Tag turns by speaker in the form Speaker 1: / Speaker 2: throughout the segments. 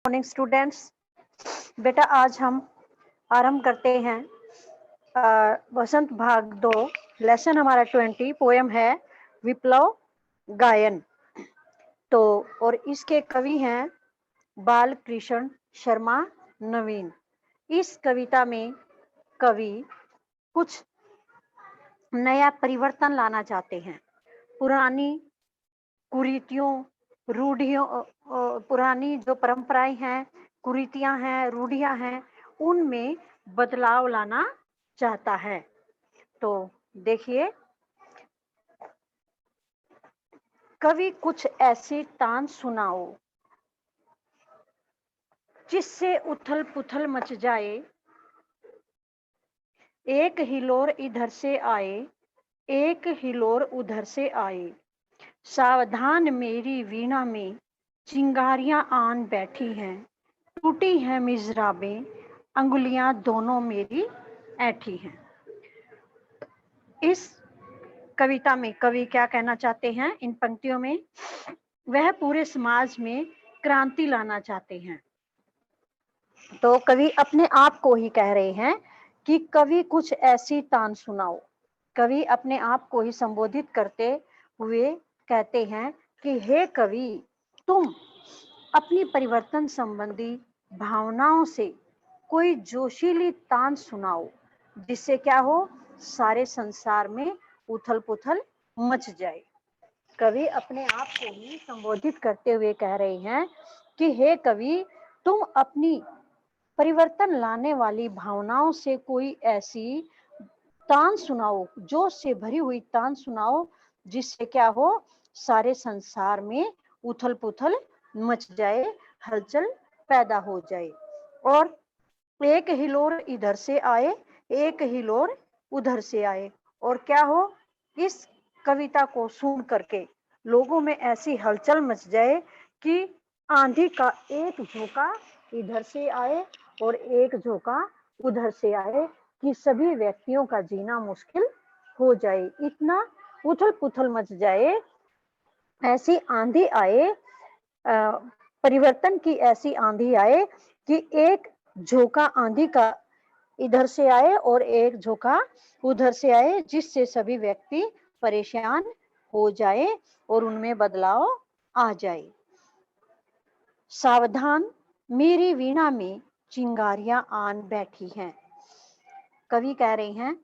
Speaker 1: Morning students. बेटा आज हम आरंभ करते हैं वसंत भाग 2। लेसन हमारा 20 पोयम है विप्लव गायन। तो और इसके कवि हैं बाल कृष्ण शर्मा नवीन। इस कविता में कवि कुछ नया परिवर्तन लाना चाहते हैं। पुरानी कुरीतियों रूढ़ियों पुरानी जो परंपराएं हैं, कुरीतियां हैं, रूढ़ियां हैं, उनमें बदलाव लाना चाहता है। तो देखिए, कवि कुछ ऐसी तान सुनाओ जिससे उथल पुथल मच जाए, एक हिलोर इधर से आए, एक हिलोर उधर से आए। सावधान मेरी वीणा में चिंगारियां आन बैठी हैं, टूटी हैं मिजराबें, अंगुलियां दोनों मेरी ऐठी हैं। इस कविता में कवि क्या कहना चाहते हैं? इन पंक्तियों में वह पूरे समाज में क्रांति लाना चाहते हैं। तो कवि अपने आप को ही कह रहे हैं कि कवि कुछ ऐसी तान सुनाओ। कवि अपने आप को ही संबोधित करते हुए कहते हैं कि हे कवि, तुम अपनी परिवर्तन संबंधी भावनाओं से कोई जोशीली तान सुनाओ जिससे क्या हो, सारे संसार में उथल पुथल मच जाए। कवि अपने आप को ही संबोधित करते हुए कह रहे हैं कि हे कवि, तुम अपनी परिवर्तन लाने वाली भावनाओं से कोई ऐसी तान सुनाओ, जोश से भरी हुई तान सुनाओ जिससे क्या हो, सारे संसार में उथल पुथल मच जाए, हलचल पैदा हो जाए। और एक हिलोर इधर से आए, एक हिलोर उधर से आए। और क्या हो, इस कविता को सुन करके लोगों में ऐसी हलचल मच जाए कि आंधी का एक झोंका इधर से आए और एक झोंका उधर से आए कि सभी व्यक्तियों का जीना मुश्किल हो जाए। इतना उथल पुथल मच जाए, ऐसी आंधी आए, परिवर्तन की ऐसी आंधी आए कि एक झोंका आंधी का इधर से आए और एक झोंका उधर से आए, जिससे सभी व्यक्ति परेशान हो जाए और उनमें बदलाव आ जाए। सावधान मेरी वीणा में चिंगारियां आन बैठी हैं। कवि कह रहे हैं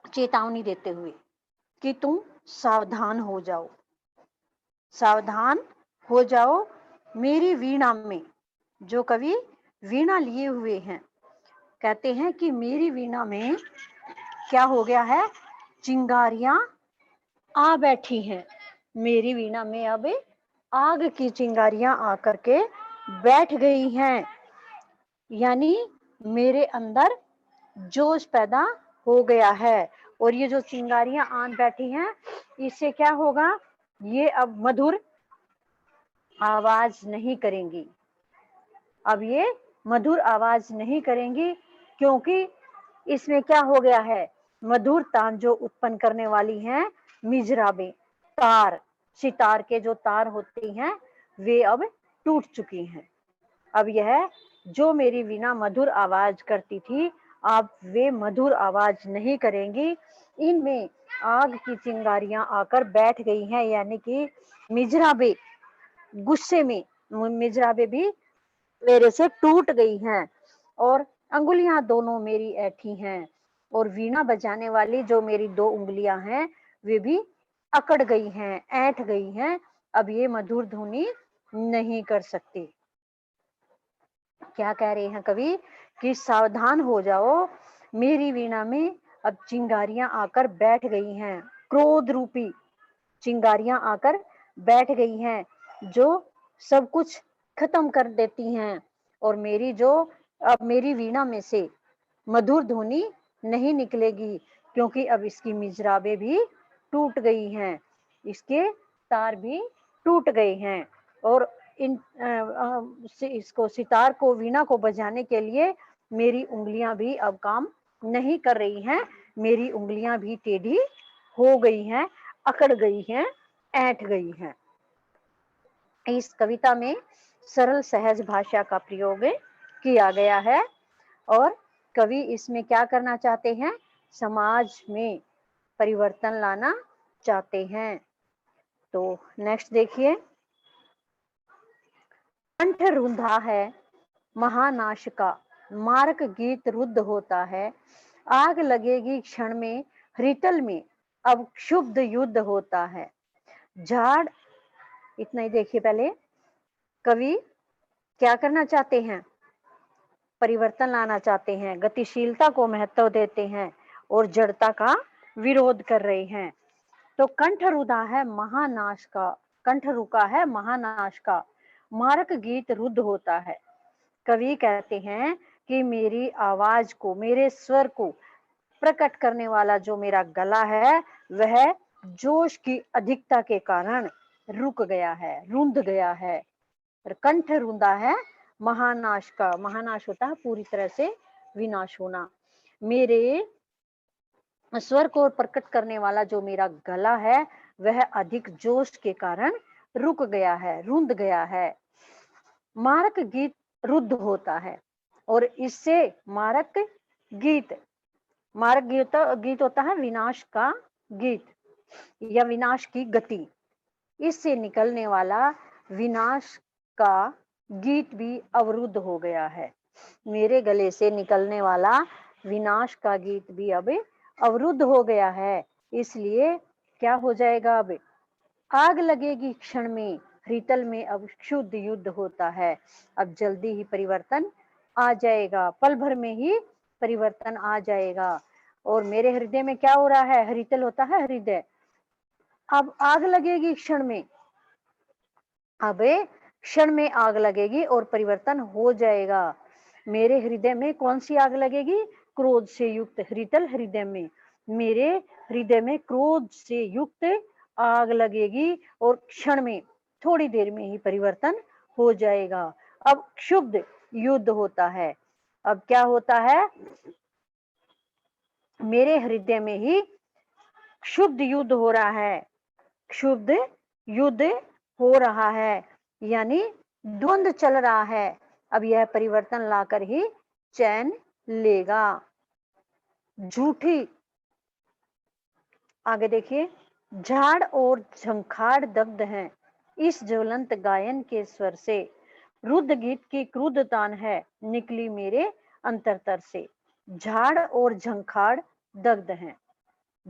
Speaker 1: चेतावनी देते हुए कि तुम सावधान हो जाओ, सावधान हो जाओ मेरी वीणा में। जो कवि वीणा लिए हुए हैं, कहते हैं कि मेरी वीणा में क्या हो गया है, चिंगारियां आ बैठी हैं। मेरी वीणा में अब आग की चिंगारियां आकर के बैठ गई हैं, यानी मेरे अंदर जोश पैदा हो गया है। और ये जो चिंगारियां आन बैठी हैं, इससे क्या होगा, ये अब मधुर आवाज नहीं करेंगी। अब ये मधुर आवाज नहीं करेंगी, क्योंकि इसमें क्या हो गया है, मधुर तान जो उत्पन्न करने वाली हैं मिजराबें, तार, सितार के जो तार होती हैं, वे अब टूट चुकी हैं। अब यह जो मेरी वीणा मधुर आवाज करती थी, अब वे मधुर आवाज नहीं करेंगी। इनमें आग की चिंगारियां आकर बैठ गई हैं, यानी कि मिजराबे गुस्से में, मिजराबे भी मेरे से टूट गई हैं और अंगुलियां दोनों मेरी ऐठी हैं। और वीणा बजाने वाली जो मेरी दो उंगलियां हैं, वे भी अकड़ गई हैं, ऐंठ गई हैं। अब ये मधुर ध्वनि नहीं कर सकती। क्या कह रहे हैं कवि कि सावधान हो जाओ, मेरी वीणा में अब चिंगारियां आकर बैठ गई हैं, क्रोध रूपी चिंगारियां आकर बैठ गई हैं, जो सब कुछ खत्म कर देती हैं। और मेरी जो अब मेरी वीणा में से मधुर ध्वनि नहीं निकलेगी, क्योंकि अब इसकी मिजराबें भी टूट गई हैं, इसके तार भी टूट गए हैं। और इन इसको सितार को, वीणा को बजाने के लिए मेरी उंगलियां भी अब काम नहीं कर रही हैं, मेरी उंगलियां भी टेढ़ी हो गई हैं, अकड़ गई हैं, ऐंठ गई हैं। इस कविता में सरल सहज भाषा का प्रयोग किया गया है और कवि इसमें क्या करना चाहते हैं, समाज में परिवर्तन लाना चाहते हैं। तो नेक्स्ट देखिए, कंठ रुंधा है महानाश का, मारक गीत रुद्ध होता है, आग लगेगी क्षण में हृतल में, अब क्षुब्ध युद्ध होता है। झाड़, इतना ही देखिए। पहले कवि क्या करना चाहते हैं, परिवर्तन लाना चाहते हैं, गतिशीलता को महत्व देते हैं और जड़ता का विरोध कर रहे हैं। तो कंठ रुधा है महानाश का, कंठ रुका है महानाश का, मारक गीत रुद्ध होता है। कवि कहते हैं कि मेरी आवाज को, मेरे स्वर को प्रकट करने वाला जो मेरा गला है वह जोश की अधिकता के कारण रुक गया है, रुंध गया है। और कंठ रुंधा है महानाश का, महानाश होता है पूरी तरह से विनाश होना। मेरे स्वर को प्रकट करने वाला जो मेरा गला है वह अधिक जोश के कारण रुक गया है, रुंध गया है। मारक गीत रुद्ध होता है और इससे मारक गीत, मारक गीत होता है विनाश का गीत या विनाश की गति, इससे निकलने वाला विनाश का गीत भी अवरुद्ध हो गया है। मेरे गले से निकलने वाला विनाश का गीत भी अब अवरुद्ध हो गया है, इसलिए क्या हो जाएगा, अब आग लगेगी क्षण में हृतल में, अब क्षुद्ध युद्ध होता है। अब जल्दी ही परिवर्तन आ जाएगा, पल भर में ही परिवर्तन आ जाएगा। और मेरे हृदय में क्या हो रहा है, हृतल होता है हृदय, अब आग लगेगी क्षण में, अब क्षण में आग लगेगी और परिवर्तन हो जाएगा। मेरे हृदय में कौन सी आग लगेगी, क्रोध से युक्त हृतल हृदय में, मेरे हृदय में क्रोध से युक्त आग लगेगी और क्षण में, थोड़ी देर में ही परिवर्तन हो जाएगा। अब क्षुब्ध युद्ध होता है। अब क्या होता है, मेरे हृदय में ही क्षुब्ध युद्ध हो रहा है, क्षुब्ध युद्ध हो रहा है, यानी द्वंद्व चल रहा है। अब यह परिवर्तन लाकर ही चैन लेगा। झूठी, आगे देखिए, झाड़ और झंखाड़ दग्ध हैं इस ज्वलंत गायन के स्वर से, रुद्ध गीत की क्रुद्ध तान है निकली मेरे अंतरतर से। झाड़ और झंखाड़ दग्ध हैं।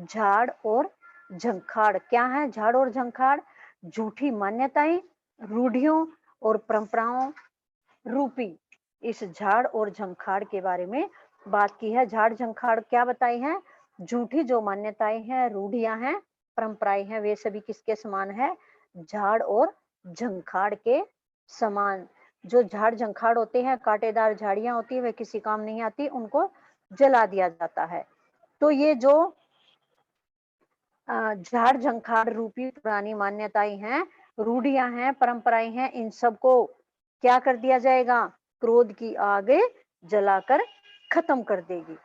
Speaker 1: झाड़ और झंखाड़ क्या है, झाड़ और झंखाड़ झूठी मान्यताएं, रूढ़ियों और परंपराओं रूपी इस झाड़ और झंखाड़ के बारे में बात की है। झाड़ झंखाड़ क्या बताई है, झूठी जो मान्यताएं हैं, रूढ़ियां हैं, परंपराएं हैं, वे सभी किसके समान है, झाड़ और झंखाड़ के समान। जो झाड़ झंखाड़ होते हैं, कांटेदार झाड़ियां होती है, वे किसी काम नहीं आती, उनको जला दिया जाता है। तो ये जो झाड़ झंखाड़ रूपी पुरानी मान्यताएं हैं, रूढ़ियां हैं, परंपराएं हैं, इन सबको क्या कर दिया जाएगा, क्रोध की आग जलाकर खत्म कर देगी।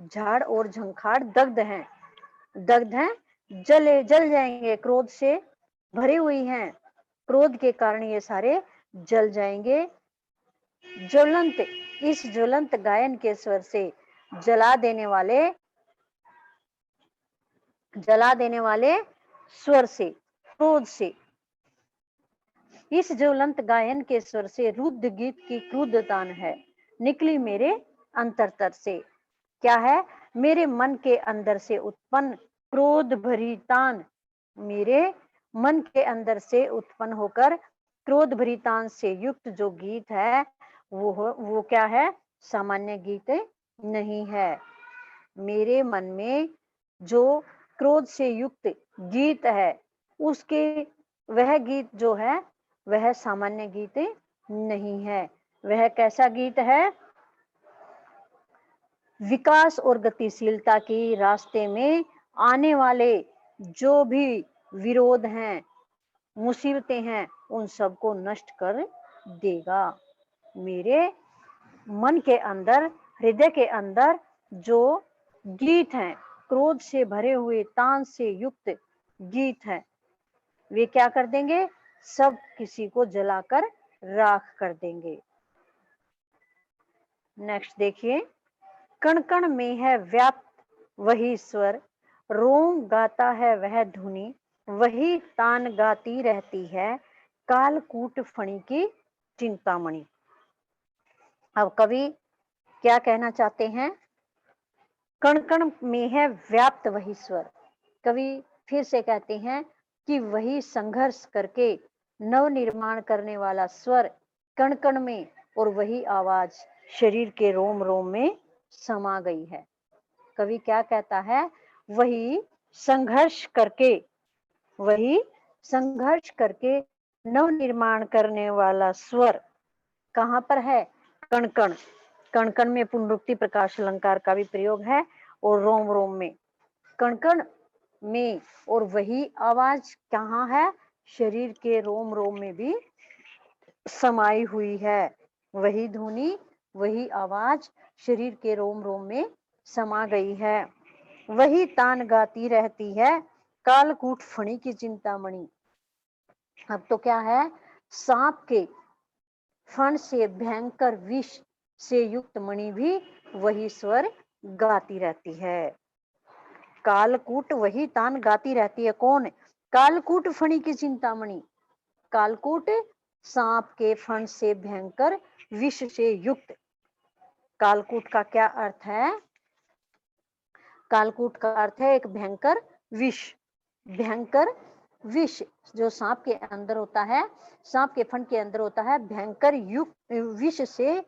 Speaker 1: झाड़ और झंखाड़ दग्ध हैं, दग्ध हैं, जल जाएंगे, क्रोध से भरी हुई हैं, क्रोध के कारण ये सारे जल जाएंगे। ज्वलंत, इस ज्वलंत गायन के स्वर से जला देने वाले स्वर से, क्रोध से, इस ज्वलंत गायन के स्वर से रुद्ध गीत की क्रुद्ध तान है निकली मेरे अंतरतर से। क्या है, मेरे मन के अंदर से उत्पन्न क्रोध भरी तान, मेरे मन के अंदर से उत्पन्न होकर क्रोध भरी तान से युक्त जो गीत है वो क्या है, सामान्य गीत नहीं है। मेरे मन में जो क्रोध से युक्त गीत है, उसके वह गीत जो है वह सामान्य गीत नहीं है। वह कैसा गीत है, विकास और गतिशीलता की रास्ते में आने वाले जो भी विरोध हैं, मुसीबतें हैं, उन सबको नष्ट कर देगा। मेरे मन के अंदर, हृदय के अंदर जो गीत हैं, क्रोध से भरे हुए तान से युक्त गीत हैं, वे क्या कर देंगे, सब किसी को जलाकर राख कर देंगे। नेक्स्ट देखिए, कण कण में है व्याप्त वही स्वर, रोम गाता है वह धुनी, वही तान गाती रहती है, कालकूट फणी की चिंतामणि। अब कवि क्या कहना चाहते हैं? कण कण में है व्याप्त वही स्वर। कवि फिर से कहते हैं कि वही संघर्ष करके नव निर्माण करने वाला स्वर कण कण में, और वही आवाज शरीर के रोम रोम में समा गई है। कवि क्या कहता है? वही संघर्ष करके, वही संघर्ष करके नव निर्माण करने वाला स्वर कहाँ पर है? कण कण। कण कण में पुनरुक्ति प्रकाश अलंकार का भी प्रयोग है, और रोम रोम में, कण कण में, और वही आवाज कहाँ है? शरीर के रोम रोम में भी समाई हुई है। वही ध्वनि, वही आवाज शरीर के रोम रोम में समा गई है। वही तान गाती रहती है, कालकूट फणी की चिंतामणि। अब तो क्या है? सांप के फण से भयंकर विष से युक्त मणि भी वही स्वर गाती रहती है। कालकूट वही तान गाती रहती है। कौन? कालकूट फणी की चिंतामणि। कालकूट सांप के फण से भयंकर विष से युक्त। कालकूट का क्या अर्थ है? कालकूट का अर्थ है एक भयंकर विष। भयंकर विष जो सांप के अंदर होता है, सांप के फण के अंदर होता है, भयंकर युक्त विष से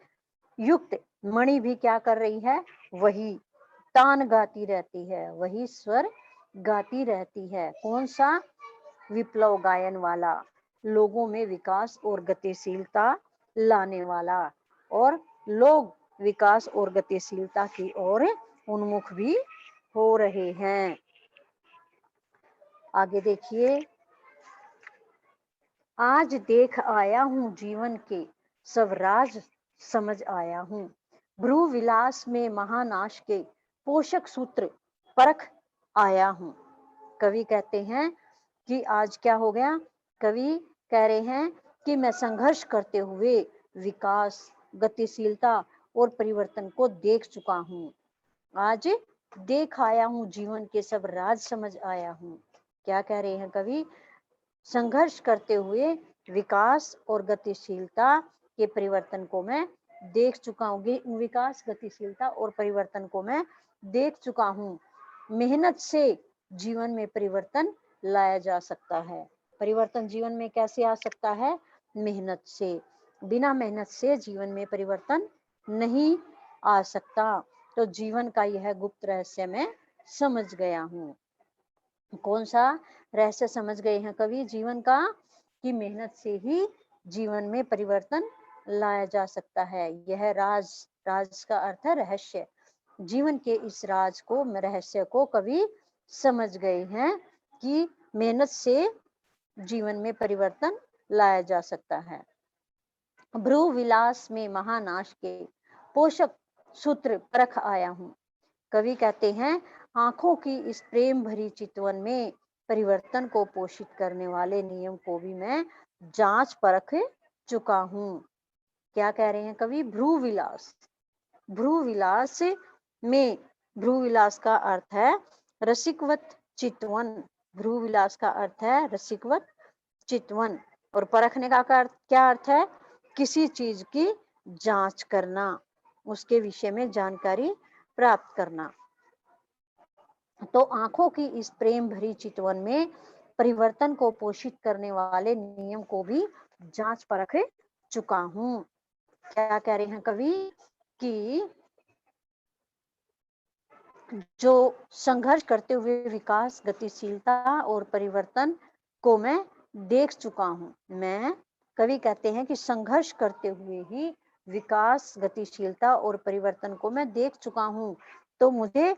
Speaker 1: युक्त मणि भी क्या कर रही है? वही तान गाती रहती है, वही स्वर गाती रहती है। कौन सा? विप्लव गायन वाला, लोगों में विकास और गतिशीलता लाने वाला, और लोग विकास और गतिशीलता की ओर उन्मुख भी हो रहे हैं। आगे देखिए, आज देख आया हूं जीवन के सब राज समझ आया हूं, भ्रू विलास में महानाश के पोषक सूत्र परख आया हूं। कवि कहते हैं कि आज क्या हो गया? कवि कह रहे हैं कि मैं संघर्ष करते हुए विकास, गतिशीलता और परिवर्तन को देख चुका हूं। आज देख आया हूं जीवन के सब राज समझ आया हूं। क्या कह रहे हैं कवि? संघर्ष करते हुए विकास और गतिशीलता के परिवर्तन को मैं देख चुका हूँ। विकास, गतिशीलता और परिवर्तन को मैं देख चुका हूँ। मेहनत से जीवन में परिवर्तन लाया जा सकता है। परिवर्तन जीवन में कैसे आ सकता है? मेहनत से। बिना मेहनत से जीवन में परिवर्तन नहीं आ सकता। तो जीवन का यह गुप्त रहस्य मैं समझ गया हूँ। कौन सा रहस्य समझ गए हैं कवि जीवन का? कि मेहनत से ही जीवन में परिवर्तन लाया जा सकता है। यह राज, राज का अर्थ है रहस्य। जीवन के इस राज को, रहस्य को कवि समझ गए हैं कि मेहनत से जीवन में परिवर्तन लाया जा सकता है। भ्रू विलास में महानाश के पोषक सूत्र परख आया हूँ। कवि कहते हैं, आंखों की इस प्रेम भरी चितवन में परिवर्तन को पोषित करने वाले नियम को भी मैं जांच परख चुका हूँ। क्या कह रहे हैं कवि? भ्रू विलास। भ्रू विलास में, भ्रू विलास का अर्थ है रसिकवत चितवन। भ्रू विलास का अर्थ है रसिकवत चितवन। और परखने का क्या अर्थ है? किसी चीज की जांच करना, उसके विषय में जानकारी प्राप्त करना। तो आंखों की इस प्रेम भरी चितवन में परिवर्तन को पोषित करने वाले नियम को भी जांच परख चुका हूँ। क्या कह रहे हैं कवि? कि जो संघर्ष करते हुए विकास, गतिशीलता और परिवर्तन को मैं देख चुका हूँ। मैं, कवि कहते हैं कि संघर्ष करते हुए ही विकास, गतिशीलता और परिवर्तन को मैं देख चुका हूँ। तो मुझे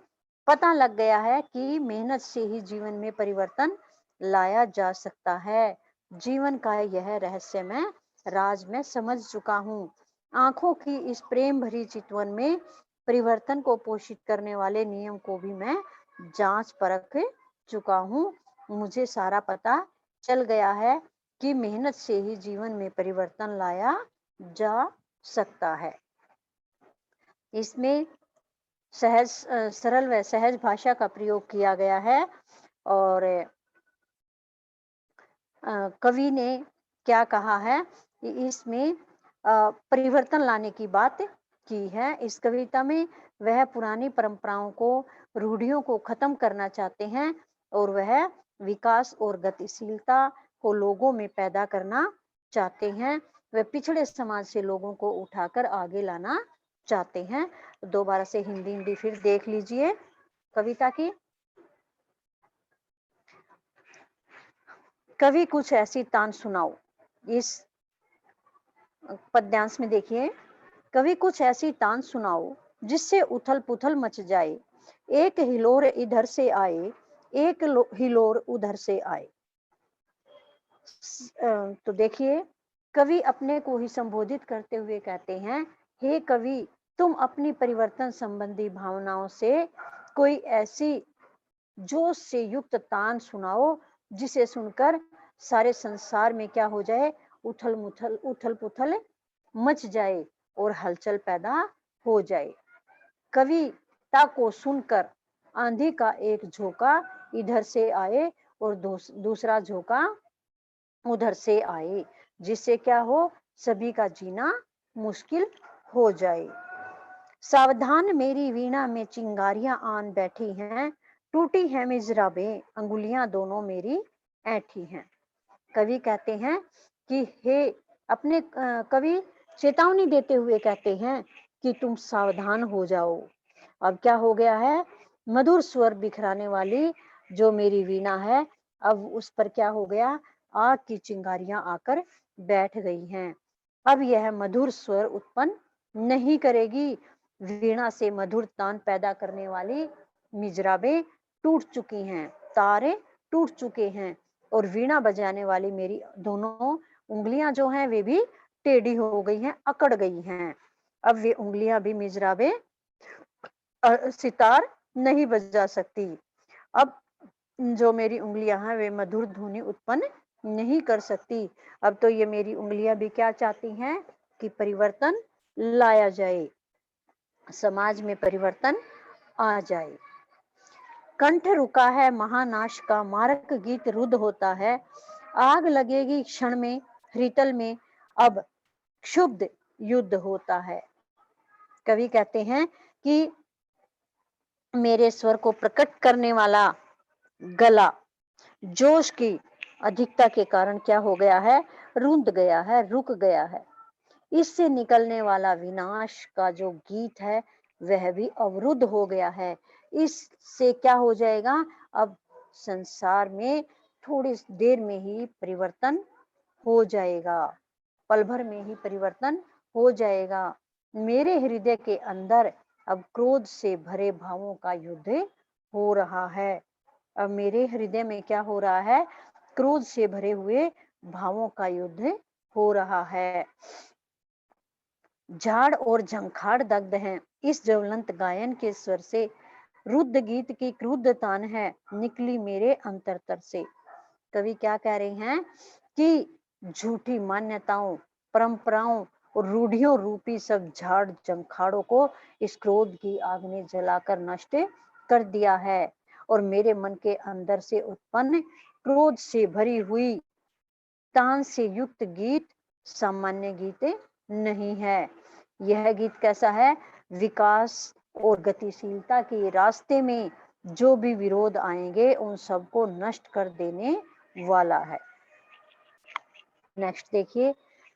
Speaker 1: पता लग गया है कि मेहनत से ही जीवन में परिवर्तन लाया जा सकता है। जीवन का यह रहस्य मैं, राज में समझ चुका हूँ। आंखों की इस प्रेम भरी चितवन में परिवर्तन को पोषित करने वाले नियम को भी मैं जांच परख चुका हूँ। मुझे सारा पता चल गया है की मेहनत से ही जीवन में परिवर्तन लाया जा सकता है। इसमें सरल व सहज भाषा का प्रयोग किया गया है और कवि ने क्या कहा है कि इसमें परिवर्तन लाने की बात की है। इस कविता में वह पुरानी परंपराओं को, रूढ़ियों को खत्म करना चाहते हैं और वह विकास और गतिशीलता को लोगों में पैदा करना चाहते हैं। वह पिछड़े समाज से लोगों को उठाकर आगे लाना चाहते हैं। दोबारा से हिंदी फिर देख लीजिए कविता की। कवि कुछ ऐसी तान सुनाओ। इस पद्यांश में देखिए, कवि कुछ ऐसी तान सुनाओ जिससे उथल पुथल मच जाए, एक हिलोर इधर से आए, एक हिलोर उधर से आए। तो देखिए, कवि अपने को ही संबोधित करते हुए कहते हैं, हे कवि, तुम अपनी परिवर्तन संबंधी भावनाओं से कोई ऐसी जोश से युक्त तान सुनाओ जिसे सुनकर सारे संसार में क्या हो जाए, उथल पुथल मच जाए और हलचल पैदा हो जाए। कविता को सुनकर आंधी का एक झोंका इधर से आए और दूसरा झोंका उधर से आए, जिससे क्या हो, सभी का जीना मुश्किल हो जाए। सावधान मेरी वीणा में चिंगारियां आन बैठी हैं, टूटी है मिजराबें, अंगुलियां दोनों मेरी ऐठी हैं। कवि कहते हैं कि हे अपने कवि चेतावनी देते हुए कहते हैं कि तुम सावधान हो जाओ। अब क्या हो गया है, मधुर स्वर बिखराने वाली जो मेरी वीणा है, अब उस पर क्या हो गया, आग की चिंगारियां आकर बैठ गई हैं। अब यह मधुर स्वर उत्पन्न नहीं करेगी। वीणा से मधुर तान पैदा करने वाली मिजराबें टूट चुकी हैं, तारे टूट चुके हैं और वीणा बजाने वाली मेरी दोनों उंगलियां जो हैं वे भी टेढ़ी हो गई हैं, अकड़ गई हैं। अब वे उंगलियां भी मिजराबें सितार नहीं बजा सकती। अब जो मेरी उंगलियां हैं वे मधुर ध्वनि उत्पन्न नहीं कर सकती। अब तो ये मेरी उंगलियां भी क्या चाहती हैं कि परिवर्तन लाया जाए, समाज में परिवर्तन आ जाए। कंठ रुका है महानाश का, मारक गीत रुद्ध होता है, आग लगेगी क्षण में हृतल में, अब क्षुब्ध युद्ध होता है। कवि कहते हैं कि मेरे स्वर को प्रकट करने वाला गला जोश की अधिकता के कारण क्या हो गया है, रुंध गया है, रुक गया है। इससे निकलने वाला विनाश का जो गीत है वह भी अवरुद्ध हो गया है। इससे क्या हो जाएगा, अब संसार में थोड़ी देर में ही परिवर्तन हो जाएगा, पल भर में ही परिवर्तन हो जाएगा। मेरे हृदय के अंदर अब क्रोध से भरे भावों का युद्ध हो रहा है। अब मेरे हृदय में क्या हो रहा है, क्रोध से भरे हुए भावों का युद्ध हो रहा है। झाड़ और झंखाड़ दग्ध हैं, इस ज्वलंत गायन के स्वर से रुद्ध गीत की क्रुद्ध तान है निकली मेरे अंतरतर से। कवि क्या कह रहे हैं कि झूठी मान्यताओं, परंपराओं और रूढ़ियों रूपी सब झाड़ झंखाड़ों को इस क्रोध की आग ने जलाकर नष्ट कर दिया है और मेरे मन के अंदर से उत्पन्न क्रोध से भरी हुई तान से युक्त गीत सामान्य गीत नहीं है। यह गीत कैसा है, विकास और गतिशीलता के रास्ते में जो भी विरोध आएंगे उन सबको नष्ट कर देने वाला है। नेक्स्ट देखिए,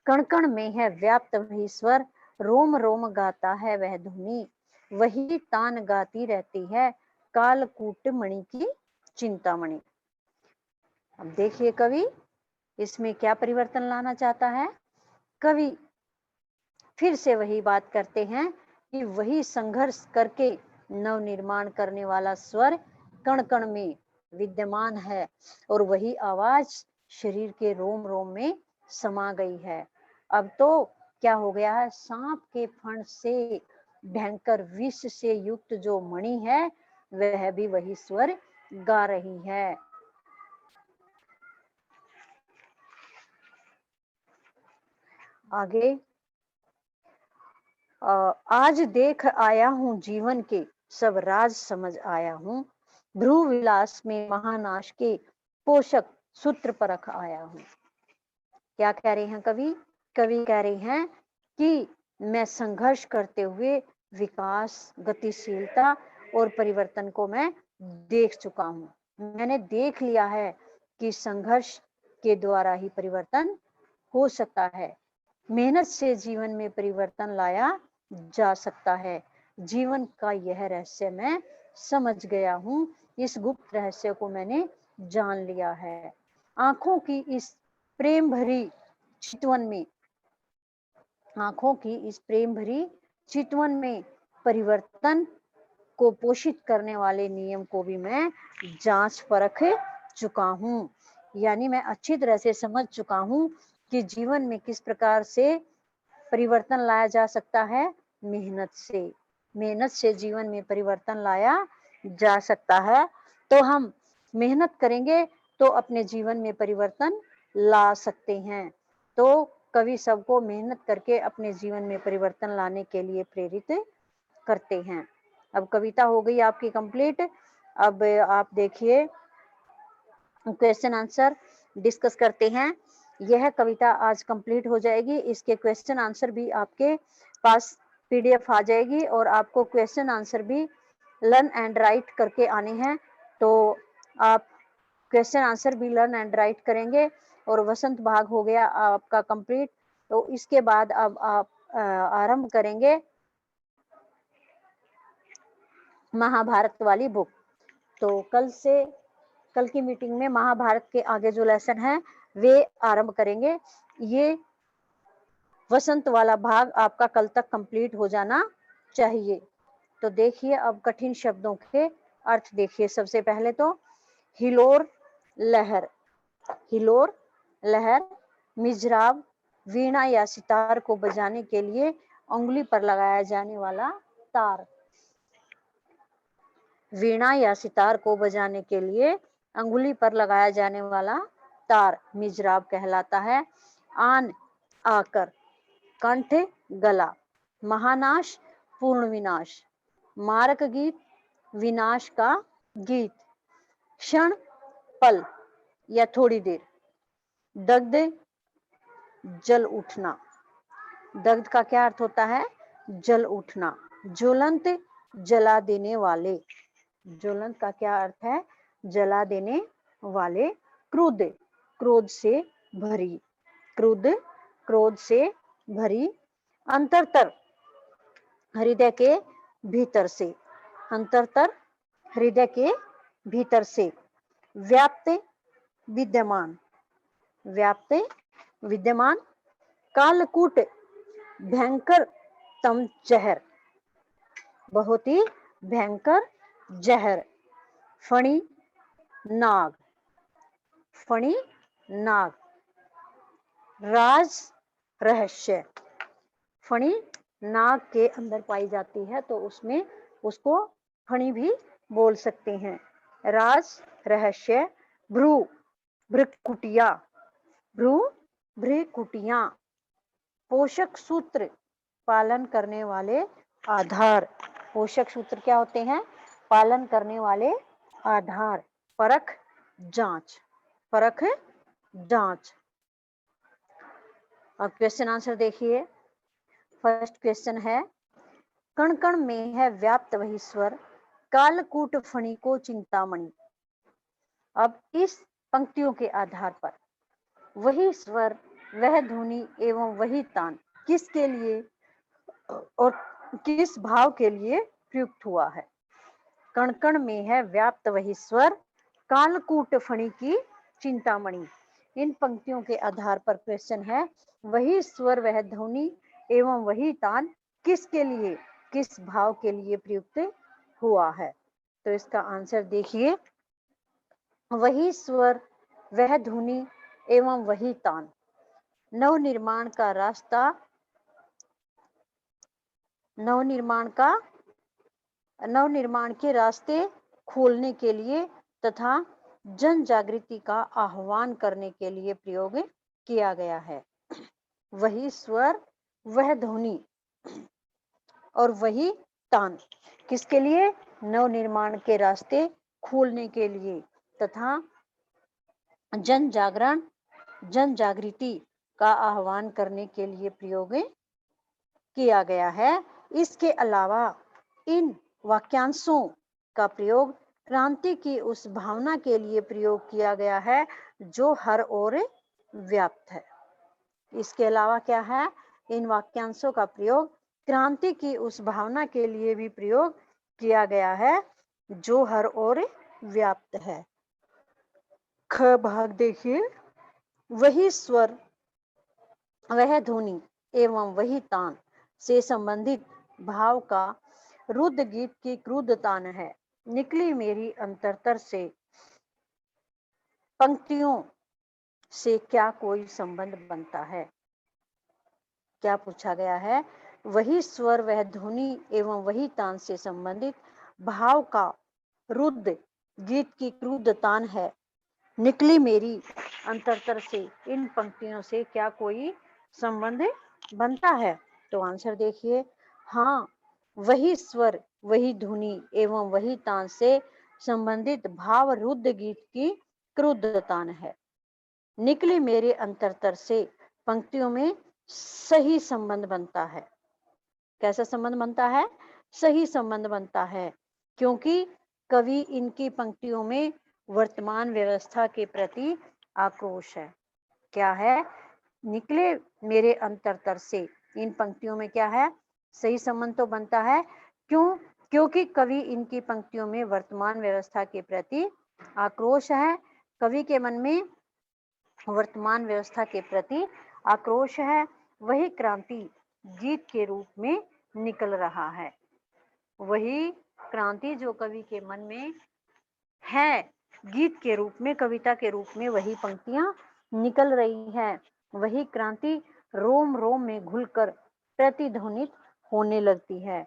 Speaker 1: कण कण में है व्याप्त वही स्वर, रोम रोम गाता है वह ध्वनि, वही तान गाती रहती है कालकूट मणि की चिंतामणि। अब देखिए कवि इसमें क्या परिवर्तन लाना चाहता है। कवि फिर से वही बात करते हैं कि वही संघर्ष करके नव निर्माण करने वाला स्वर कण कण में विद्यमान है और वही आवाज शरीर के रोम रोम में समा गई है। अब तो क्या हो गया है, सांप के फण से भयंकर विष से युक्त जो मणि है वह भी वही स्वर गा रही है। आगे आज देख आया हूँ जीवन के सब राज समझ आया हूँ, ध्रुव विलास में महानाश के पोषक सूत्र परख आया हूँ। क्या कह रहे हैं कवि? कवि कह रहे हैं कि मैं संघर्ष करते हुए विकास, गतिशीलता और परिवर्तन को मैं देख चुका हूँ। मैंने देख लिया है कि संघर्ष के द्वारा ही परिवर्तन हो सकता है। मेहनत से जीवन में परिवर्तन लाया जा सकता है। जीवन का यह रहस्य मैं समझ गया हूँ। इस गुप्त रहस्य को मैंने जान लिया है। आंखों की इस प्रेम भरी चितवन में, आंखों की इस प्रेम भरी चितवन में परिवर्तन को पोषित करने वाले नियम को भी मैं जांच परख चुका हूँ। यानी मैं अच्छी तरह से समझ चुका हूँ कि जीवन में किस प्रकार से परिवर्तन लाया जा सकता है। मेहनत से, मेहनत से जीवन में परिवर्तन लाया जा सकता है। तो हम मेहनत करेंगे तो अपने जीवन में परिवर्तन ला सकते हैं। तो कवि सबको मेहनत करके अपने जीवन में परिवर्तन लाने के लिए प्रेरित करते हैं। अब कविता हो गई आपकी कंप्लीट। अब आप देखिए क्वेश्चन आंसर डिस्कस करते हैं। यह कविता आज कंप्लीट हो जाएगी। इसके क्वेश्चन आंसर भी आपके पास पीडीएफ आ जाएगी और आपको क्वेश्चन आंसर भी लर्न एंड राइट करके आने हैं। तो आप क्वेश्चन आंसर भी लर्न एंड राइट करेंगे और वसंत भाग हो गया आपका कंप्लीट। तो इसके बाद अब आप आरंभ करेंगे महाभारत वाली बुक। तो कल की मीटिंग में महाभारत के आगे जो लेसन है वे आरंभ करेंगे। ये वसंत वाला भाग आपका कल तक कंप्लीट हो जाना चाहिए। तो देखिए अब कठिन शब्दों के अर्थ देखिए। सबसे पहले तो हिलोर लहर, हिलोर लहर मिजराब, वीणा या सितार को बजाने के लिए उंगली पर लगाया जाने वाला तार। वीणा या सितार को बजाने के लिए अंगुली पर लगाया जाने वाला तार मिजराब कहलाता है। आन आकर, कंठ गला, महानाश पूर्ण विनाश, मारक गीत विनाश का गीत, क्षण पल या थोड़ी देर, दग्ध जल उठना। दग्ध का क्या अर्थ होता है? जल उठना। ज्वलंत जला देने वाले, ज्वलंत का क्या अर्थ है? जला देने वाले। क्रुद्ध क्रोध से भरी, क्रुद्ध क्रोध से भरी। अंतरतर हृदय के भीतर से, अंतरतर हृदय के भीतर से। व्याप्त विद्यमान, व्याप्त विद्यमान। कालकूट भयंकर तम जहर, बहुत ही भयंकर जहर। फणी नाग, फणी नाग। राज रहस्य, फणी नाग के अंदर पाई जाती है तो उसमें उसको फणी भी बोल सकते हैं। राज रहस्य। भ्रू भ्रुकुटिया, भ्रू भ्रुकुटिया। पोषक सूत्र पालन करने वाले आधार। पोषक सूत्र क्या होते हैं? पालन करने वाले आधार। परख जांच, परख जांच। अब क्वेश्चन आंसर देखिए। फर्स्ट क्वेश्चन है, कण कण में है व्याप्त वही स्वर, कालकूट फणी को चिंतामणि। अब इस पंक्तियों के आधार पर वही स्वर, वह ध्वनि एवं वही तान किसके लिए और किस भाव के लिए प्रयुक्त हुआ है? कण कण में है व्याप्त वही स्वर, कालकूट फणी की चिंतामणि। इन पंक्तियों के आधार पर क्वेश्चन है, वही स्वर, वह ध्वनि एवं वही तान किसके लिए, किस भाव के लिए प्रयुक्त हुआ है? तो इसका आंसर देखिए, वही स्वर, वह ध्वनि एवं वही तान। नवनिर्माण का रास्ता, नवनिर्माण के रास्ते खोलने के लिए तथा जन जागृति का आह्वान करने के लिए प्रयोग किया गया है। वही स्वर, वह ध्वनि और वही तान। किसके लिए? नव निर्माण के रास्ते खोलने के लिए तथा जन जागरण, जन जागृति का आह्वान करने के लिए प्रयोग किया गया है। इसके अलावा इन वाक्यांशों का प्रयोग क्रांति की उस भावना के लिए प्रयोग किया गया है जो हर ओर व्याप्त है। इसके अलावा क्या है? इन वाक्यांशों का प्रयोग क्रांति की उस भावना के लिए भी प्रयोग किया गया है जो हर ओर व्याप्त है। ख भाग देखिए, वही स्वर, वह ध्वनि एवं वही तान से संबंधित भाव का रुद्र गीत की क्रुद्ध तान है। निकली मेरी अंतरतर से पंक्तियों से क्या कोई संबंध बनता है? क्या पूछा गया है? वही स्वर, वह ध्वनि एवं वही तान से संबंधित भाव का रुद्र गीत की क्रुद्ध तान है। निकली मेरी अंतरतर से इन पंक्तियों से क्या कोई संबंध बनता है? तो आंसर देखिए, हाँ, वही स्वर, वही ध्वनि एवं वही तान से संबंधित भाव रुद्र गीत की क्रुद्ध तान है। निकली मेरे अंतरतर से पंक्तियों में सही संबंध बनता है। कैसा संबंध बनता है? सही संबंध बनता है, क्योंकि कवि इनकी पंक्तियों में वर्तमान व्यवस्था के प्रति आक्रोश है। क्या है? निकले मेरे अंतरतर से, इन पंक्तियों में क्या है? सही संबंध तो बनता है। क्यों? क्योंकि कवि इनकी पंक्तियों में वर्तमान व्यवस्था के प्रति आक्रोश है। कवि के मन में वर्तमान व्यवस्था के प्रति आक्रोश है। वही क्रांति गीत के रूप में निकल रहा है। वही क्रांति जो कवि के मन में है, गीत के रूप में, कविता के रूप में वही पंक्तियां निकल रही हैं। वही क्रांति रोम रोम में घुलकर प्रतिध्वनित होने लगती है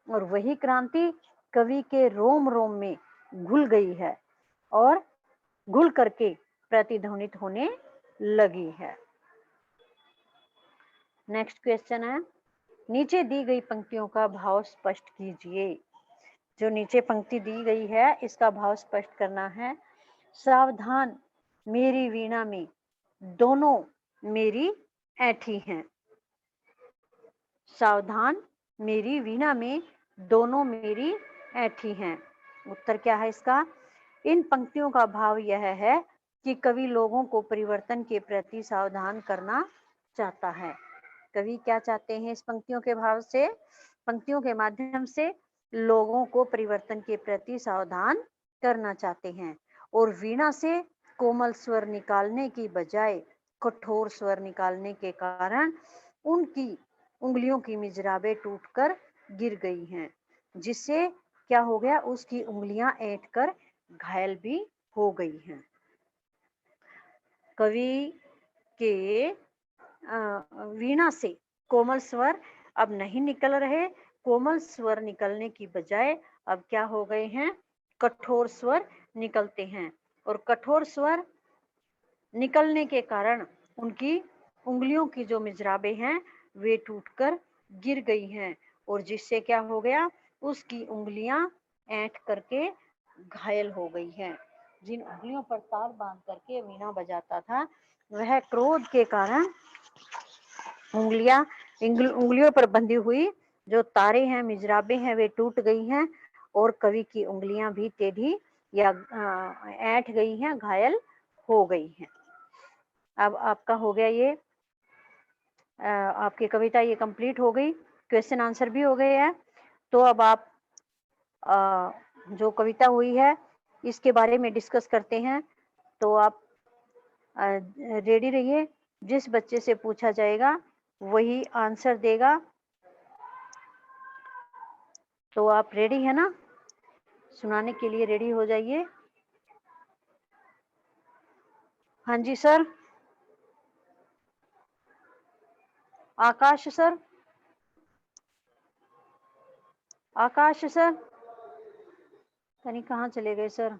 Speaker 1: और वही क्रांति कवि के रोम रोम में घुल गई है और घुल करके प्रतिध्वनित होने लगी है। नेक्स्ट क्वेश्चन है, नीचे दी गई पंक्तियों का भाव स्पष्ट कीजिए। जो नीचे पंक्ति दी गई है इसका भाव स्पष्ट करना है। सावधान मेरी वीणा में दोनों मेरी ऐठी हैं। सावधान मेरी वीणा में दोनों मेरी ऐठी हैं। उत्तर क्या है इसका? इन पंक्तियों का भाव यह है कि कवि लोगों को परिवर्तन के प्रति सावधान करना चाहता है। कवि क्या चाहते हैं इस पंक्तियों के भाव से? पंक्तियों के माध्यम से लोगों को परिवर्तन के प्रति सावधान करना चाहते हैं और वीणा से कोमल स्वर निकालने की बजाय कठोर स्वर निकालने के कारण उनकी उंगलियों की मिजराबें टूटकर गिर गई हैं, जिससे क्या हो गया? उसकी उंगलियां ऐंठकर घायल भी हो गई हैं। कवि के वीणा से कोमल स्वर अब नहीं निकल रहे। कोमल स्वर निकलने की बजाय अब क्या हो गए हैं? कठोर स्वर निकलते हैं और कठोर स्वर निकलने के कारण उनकी उंगलियों की जो मिजराबें हैं वे टूटकर गिर गई हैं और जिससे क्या हो गया? उसकी उंगलियां ऐंठ करके घायल हो गई हैं। जिन उंगलियों पर तार बांध करके वीणा बजाता था वह क्रोध के कारण उंगलियों पर बंधी हुई जो तारे हैं, मिजराबें हैं, वे टूट गई हैं और कवि की उंगलियां भी टेढ़ी या ऐंठ गई हैं, घायल हो गई हैं। अब आपका हो गया ये आपकी कविता ये कंप्लीट हो गई, क्वेश्चन आंसर भी हो गए हैं। तो अब आप जो कविता हुई है इसके बारे में डिस्कस करते हैं। तो आप रेडी रहिए। जिस बच्चे से पूछा जाएगा वही आंसर देगा। तो आप रेडी है ना? सुनाने के लिए रेडी हो जाइए। हाँ जी सर। आकाश सर, आकाश सर, कहीं कहाँ चले गए सर?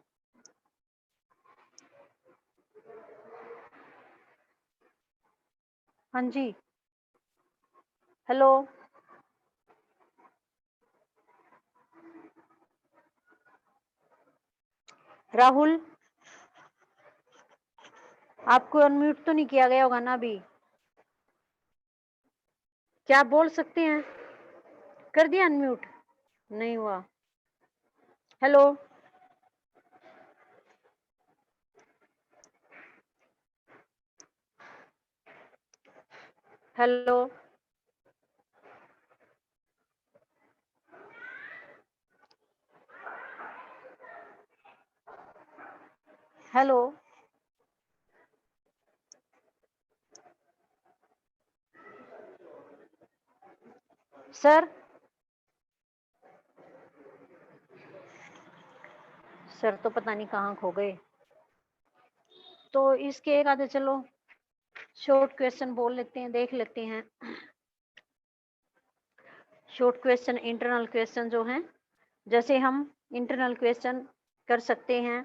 Speaker 1: हाँ जी। हेलो, राहुल, आपको अनम्यूट तो नहीं किया गया होगा ना अभी? क्या आप बोल सकते हैं? कर दिया अनम्यूट? नहीं हुआ। Hello, hello, hello, sir, sir तो पता नहीं कहाँ खो गए। तो इसके एक आधे चलो शॉर्ट क्वेश्चन बोल लेते हैं, देख लेते हैं। शॉर्ट क्वेश्चन, इंटरनल क्वेश्चन जो हैं, जैसे हम इंटरनल क्वेश्चन कर सकते हैं।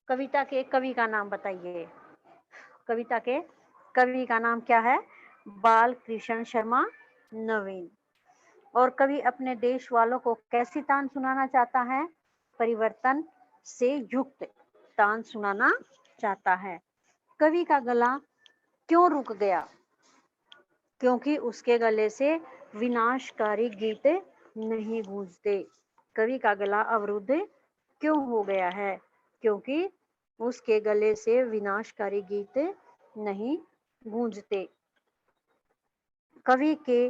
Speaker 1: कविता के कवि का नाम बताइए। कविता के कवि का नाम क्या है? बाल कृष्ण शर्मा नवीन। और कवि अपने देश वालों को कैसी तान सुनाना चाहता है? परिवर्तन से युक्त तान सुनाना चाहता है। कवि का गला क्यों रुक गया? क्योंकि उसके गले से विनाशकारी गीत नहीं गूंजते। कवि का गला अवरुद्ध क्यों हो गया है? क्योंकि उसके गले से विनाशकारी गीत नहीं गूंजते। कवि के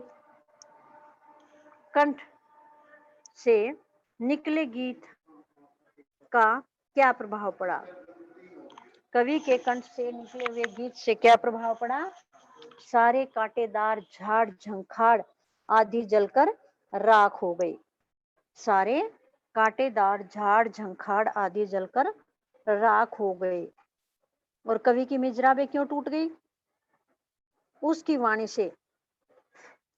Speaker 1: कंठ से निकले गीत का क्या प्रभाव पड़ा? कवि के कंठ से निकले हुए गीत से क्या प्रभाव पड़ा? सारे कांटेदार झाड़ झंखाड़ आदि जलकर राख हो गई। सारे कांटेदार झाड़ झंखाड़ आदि जलकर राख हो गए। और कवि की मिजराबें क्यों टूट गई? उसकी वाणी से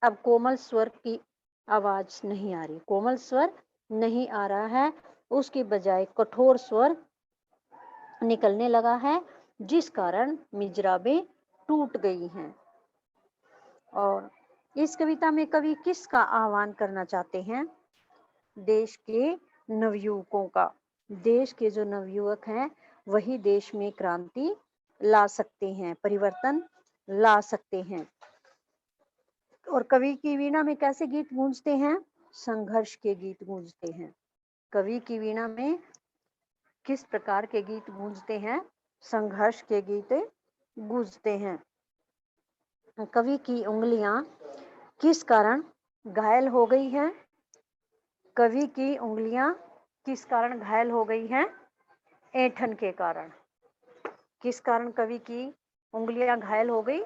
Speaker 1: अब कोमल स्वर की आवाज नहीं आ रही, कोमल स्वर नहीं आ रहा है, उसकी बजाय कठोर स्वर निकलने लगा है, जिस कारण मिजराबें टूट गई हैं। और इस कविता में कवि किसका आह्वान करना चाहते हैं? देश के नवयुवकों का। देश के जो नवयुवक हैं वही देश में क्रांति ला सकते हैं, परिवर्तन ला सकते हैं। और कवि की वीणा में कैसे गीत गूंजते हैं? संघर्ष के गीत गूंजते हैं। कवि की वीणा में किस प्रकार के गीत गूंजते हैं? संघर्ष के गीत गूंजते हैं। कवि की उंगलियां किस कारण घायल हो गई हैं? कवि की उंगलियां किस कारण घायल हो गई हैं? ऐंठन के कारण। किस कारण कवि की उंगलियां घायल हो गई?